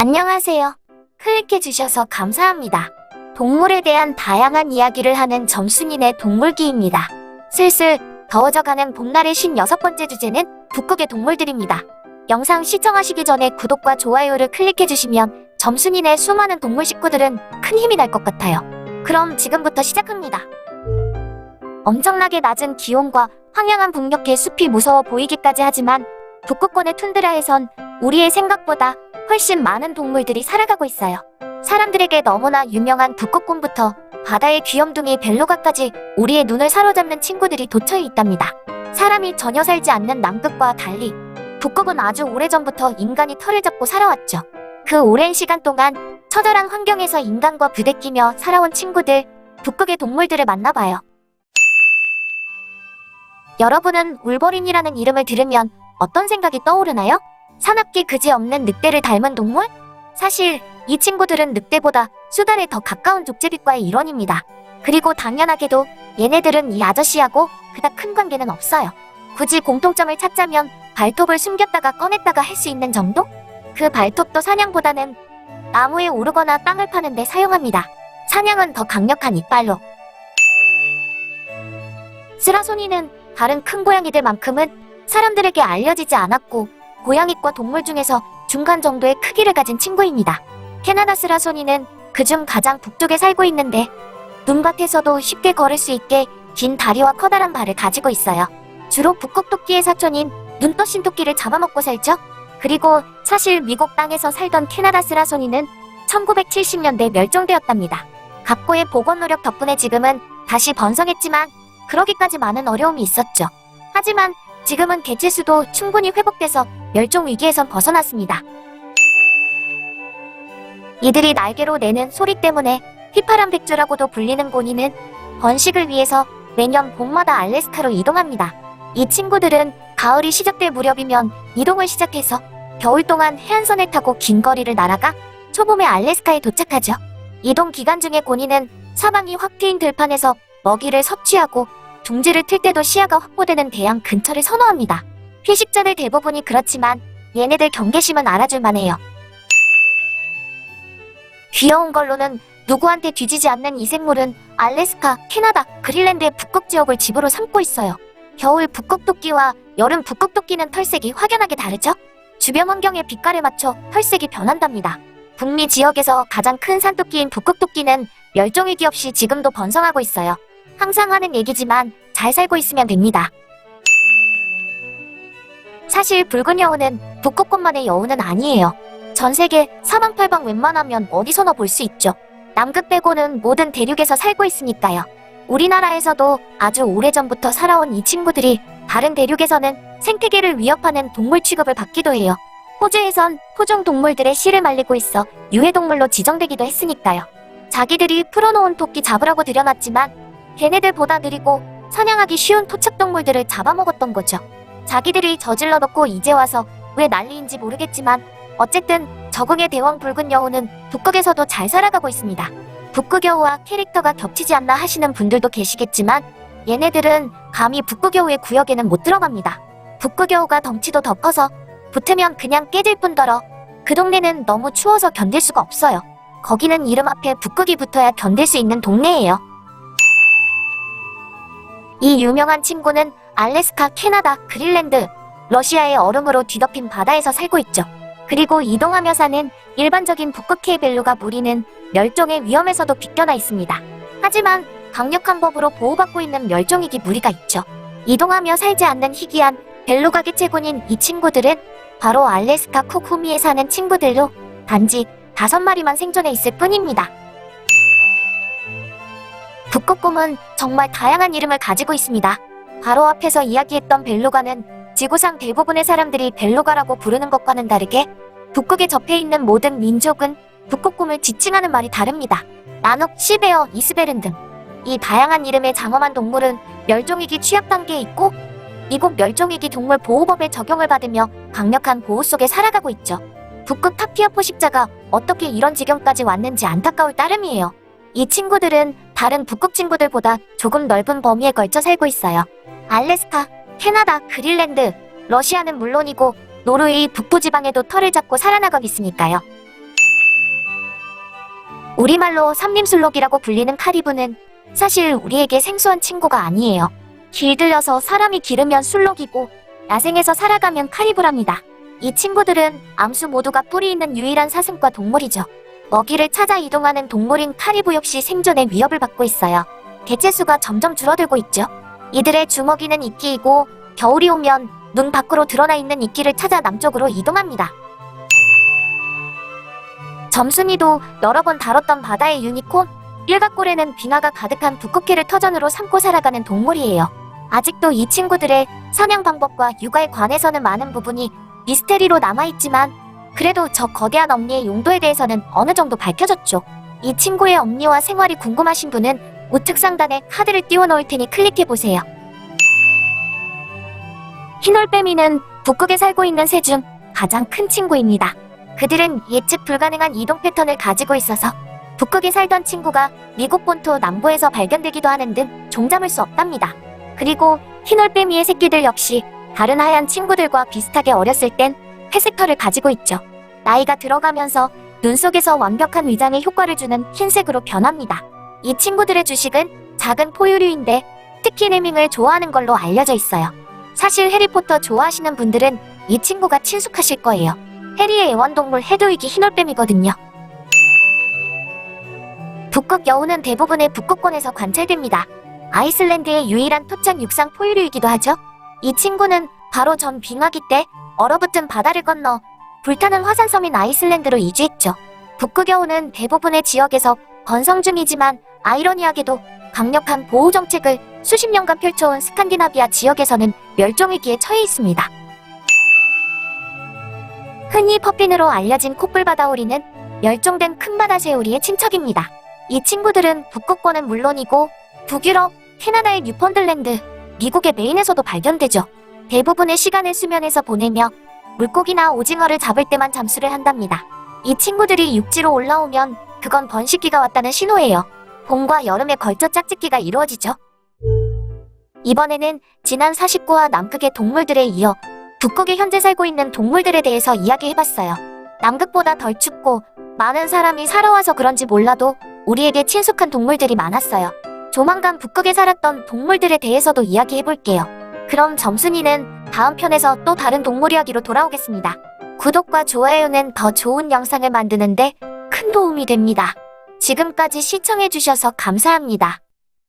안녕하세요. 클릭해주셔서 감사합니다. 동물에 대한 다양한 이야기를 하는 점순이네 동물기입니다. 슬슬 더워져가는 봄날의 56번째 주제는 북극의 동물들입니다. 영상 시청하시기 전에 구독과 좋아요를 클릭해주시면 점순이네 수많은 동물 식구들은 큰 힘이 날 것 같아요. 그럼 지금부터 시작합니다. 엄청나게 낮은 기온과 황량한 북녘의 숲이 무서워 보이기까지 하지만 북극권의 툰드라에선 우리의 생각보다 훨씬 많은 동물들이 살아가고 있어요. 사람들에게 너무나 유명한 북극곰부터 바다의 귀염둥이 벨루가까지 우리의 눈을 사로잡는 친구들이 도처에 있답니다. 사람이 전혀 살지 않는 남극과 달리 북극은 아주 오래전부터 인간이 털을 잡고 살아왔죠. 그 오랜 시간 동안 처절한 환경에서 인간과 부대끼며 살아온 친구들, 북극의 동물들을 만나봐요. 여러분은 울버린이라는 이름을 들으면 어떤 생각이 떠오르나요? 사납기 그지없는 늑대를 닮은 동물? 사실 이 친구들은 늑대보다 수달에 더 가까운 족제비과의 일원입니다. 그리고 당연하게도 얘네들은 이 아저씨하고 그닥 큰 관계는 없어요. 굳이 공통점을 찾자면 발톱을 숨겼다가 꺼냈다가 할 수 있는 정도? 그 발톱도 사냥보다는 나무에 오르거나 땅을 파는 데 사용합니다. 사냥은 더 강력한 이빨로. 스라소니는 다른 큰 고양이들만큼은 사람들에게 알려지지 않았고 고양이과 동물 중에서 중간 정도의 크기를 가진 친구입니다. 캐나다 스라소니는 그중 가장 북쪽에 살고 있는데 눈밭에서도 쉽게 걸을 수 있게 긴 다리와 커다란 발을 가지고 있어요. 주로 북극 토끼의 사촌인 눈떠신 토끼를 잡아먹고 살죠. 그리고 사실 미국 땅에서 살던 캐나다 스라소니는 1970년대에 멸종되었답니다. 각고의 복원 노력 덕분에 지금은 다시 번성했지만 그러기까지 많은 어려움이 있었죠. 하지만 지금은 개체수도 충분히 회복돼서 멸종 위기에선 벗어났습니다. 이들이 날개로 내는 소리 때문에 휘파람백조라고도 불리는 고니는 번식을 위해서 매년 봄마다 알래스카로 이동합니다. 이 친구들은 가을이 시작될 무렵이면 이동을 시작해서 겨울 동안 해안선을 타고 긴 거리를 날아가 초봄에 알래스카에 도착하죠. 이동 기간 중에 고니는 사방이 확 트인 들판에서 먹이를 섭취하고 둥지를 틀 때도 시야가 확보되는 대양 근처를 선호합니다. 피식자들 대부분이 그렇지만 얘네들 경계심은 알아줄만 해요. 귀여운 걸로는 누구한테 뒤지지 않는 이 생물은 알래스카, 캐나다, 그린랜드의 북극 지역을 집으로 삼고 있어요. 겨울 북극 토끼와 여름 북극 토끼는 털색이 확연하게 다르죠? 주변 환경에 빛깔에 맞춰 털색이 변한답니다. 북미 지역에서 가장 큰 산토끼인 북극 토끼는 멸종위기 없이 지금도 번성하고 있어요. 항상 하는 얘기지만 잘 살고 있으면 됩니다. 사실 붉은 여우는 북극권만의 여우는 아니에요. 전 세계 사방팔방 웬만하면 어디서나 볼 수 있죠. 남극 빼고는 모든 대륙에서 살고 있으니까요. 우리나라에서도 아주 오래전부터 살아온 이 친구들이 다른 대륙에서는 생태계를 위협하는 동물 취급을 받기도 해요. 호주에선 토종 동물들의 씨를 말리고 있어 유해동물로 지정되기도 했으니까요. 자기들이 풀어놓은 토끼 잡으라고 들여놨지만 걔네들보다 느리고 사냥하기 쉬운 토착동물들을 잡아먹었던 거죠. 자기들이 저질러 놓고 이제 와서 왜 난리인지 모르겠지만 어쨌든 적응의 대왕 붉은 여우는 북극에서도 잘 살아가고 있습니다. 북극 여우와 캐릭터가 겹치지 않나 하시는 분들도 계시겠지만 얘네들은 감히 북극 여우의 구역에는 못 들어갑니다. 북극 여우가 덩치도 더 커서 붙으면 그냥 깨질 뿐더러 그 동네는 너무 추워서 견딜 수가 없어요. 거기는 이름 앞에 북극이 붙어야 견딜 수 있는 동네예요. 이 유명한 친구는 알래스카, 캐나다, 그린랜드, 러시아의 얼음으로 뒤덮인 바다에서 살고 있죠. 그리고 이동하며 사는 일반적인 북극해의 벨루가 무리는 멸종의 위험에서도 비껴나 있습니다. 하지만 강력한 법으로 보호받고 있는 멸종위기 무리가 있죠. 이동하며 살지 않는 희귀한 벨루가 개체군인 이 친구들은 바로 알래스카 쿡후미에 사는 친구들로 단지 5마리만 생존해 있을 뿐입니다. 북극곰은 정말 다양한 이름을 가지고 있습니다. 바로 앞에서 이야기했던 벨루가는 지구상 대부분의 사람들이 벨루가라고 부르는 것과는 다르게 북극에 접해있는 모든 민족은 북극곰을 지칭하는 말이 다릅니다. 나눅, 시베어, 이스베른 등 이 다양한 이름의 장엄한 동물은 멸종위기 취약 단계에 있고 미국 멸종위기 동물 보호법의 적용을 받으며 강력한 보호 속에 살아가고 있죠. 북극 타피어 포식자가 어떻게 이런 지경까지 왔는지 안타까울 따름이에요. 이 친구들은 다른 북극 친구들보다 조금 넓은 범위에 걸쳐 살고 있어요. 알래스카, 캐나다, 그린랜드, 러시아는 물론이고 노르웨이 북부지방에도 털을 잡고 살아나고 있으니까요. 우리말로 삼림술록이라고 불리는 카리브는 사실 우리에게 생소한 친구가 아니에요. 길들여서 사람이 기르면 술록이고 야생에서 살아가면 카리브랍니다. 이 친구들은 암수 모두가 뿌리 있는 유일한 사슴과 동물이죠. 먹이를 찾아 이동하는 동물인 카리브 역시 생존의 위협을 받고 있어요. 개체수가 점점 줄어들고 있죠. 이들의 주먹이는 이끼이고 겨울이 오면 눈 밖으로 드러나 있는 이끼를 찾아 남쪽으로 이동합니다. 점순이도 여러 번 다뤘던 바다의 유니콘, 일각골에는 빙하가 가득한 북극해를 터전으로 삼고 살아가는 동물이에요. 아직도 이 친구들의 사냥 방법과 육아에 관해서는 많은 부분이 미스테리로 남아있지만 그래도 저 거대한 엄니의 용도에 대해서는 어느 정도 밝혀졌죠. 이 친구의 엄니와 생활이 궁금하신 분은 우측 상단에 카드를 띄워놓을 테니 클릭해보세요. 흰올빼미는 북극에 살고 있는 새 중 가장 큰 친구입니다. 그들은 예측 불가능한 이동 패턴을 가지고 있어서 북극에 살던 친구가 미국 본토 남부에서 발견되기도 하는 등 종잡을 수 없답니다. 그리고 흰올빼미의 새끼들 역시 다른 하얀 친구들과 비슷하게 어렸을 땐 회색 털을 가지고 있죠. 나이가 들어가면서 눈 속에서 완벽한 위장에 효과를 주는 흰색으로 변합니다. 이 친구들의 주식은 작은 포유류인데 특히 레밍을 좋아하는 걸로 알려져 있어요. 사실 해리포터 좋아하시는 분들은 이 친구가 친숙하실 거예요. 해리의 애완동물 헤드윅이 흰올빼미거든요. 북극 여우는 대부분의 북극권에서 관찰됩니다. 아이슬란드의 유일한 토착 육상 포유류이기도 하죠. 이 친구는 바로 전 빙하기 때 얼어붙은 바다를 건너 불타는 화산섬인 아이슬란드로 이주했죠. 북극여우는 대부분의 지역에서 번성 중이지만 아이러니하게도 강력한 보호 정책을 수십 년간 펼쳐온 스칸디나비아 지역에서는 멸종위기에 처해 있습니다. 흔히 퍼핀으로 알려진 콧불바다오리는 멸종된 큰바다새오리의 친척입니다. 이 친구들은 북극권은 물론이고 북유럽, 캐나다의 뉴펀들랜드, 미국의 메인에서도 발견되죠. 대부분의 시간을 수면에서 보내며 물고기나 오징어를 잡을 때만 잠수를 한답니다. 이 친구들이 육지로 올라오면 그건 번식기가 왔다는 신호예요. 봄과 여름에 걸쳐 짝짓기가 이루어지죠. 이번에는 지난 49화 남극의 동물들에 이어 북극에 현재 살고 있는 동물들에 대해서 이야기해봤어요. 남극보다 덜 춥고 많은 사람이 살아와서 그런지 몰라도 우리에게 친숙한 동물들이 많았어요. 조만간 북극에 살았던 동물들에 대해서도 이야기해볼게요. 그럼 점순이는 다음 편에서 또 다른 동물 이야기로 돌아오겠습니다. 구독과 좋아요는 더 좋은 영상을 만드는데 큰 도움이 됩니다. 지금까지 시청해주셔서 감사합니다.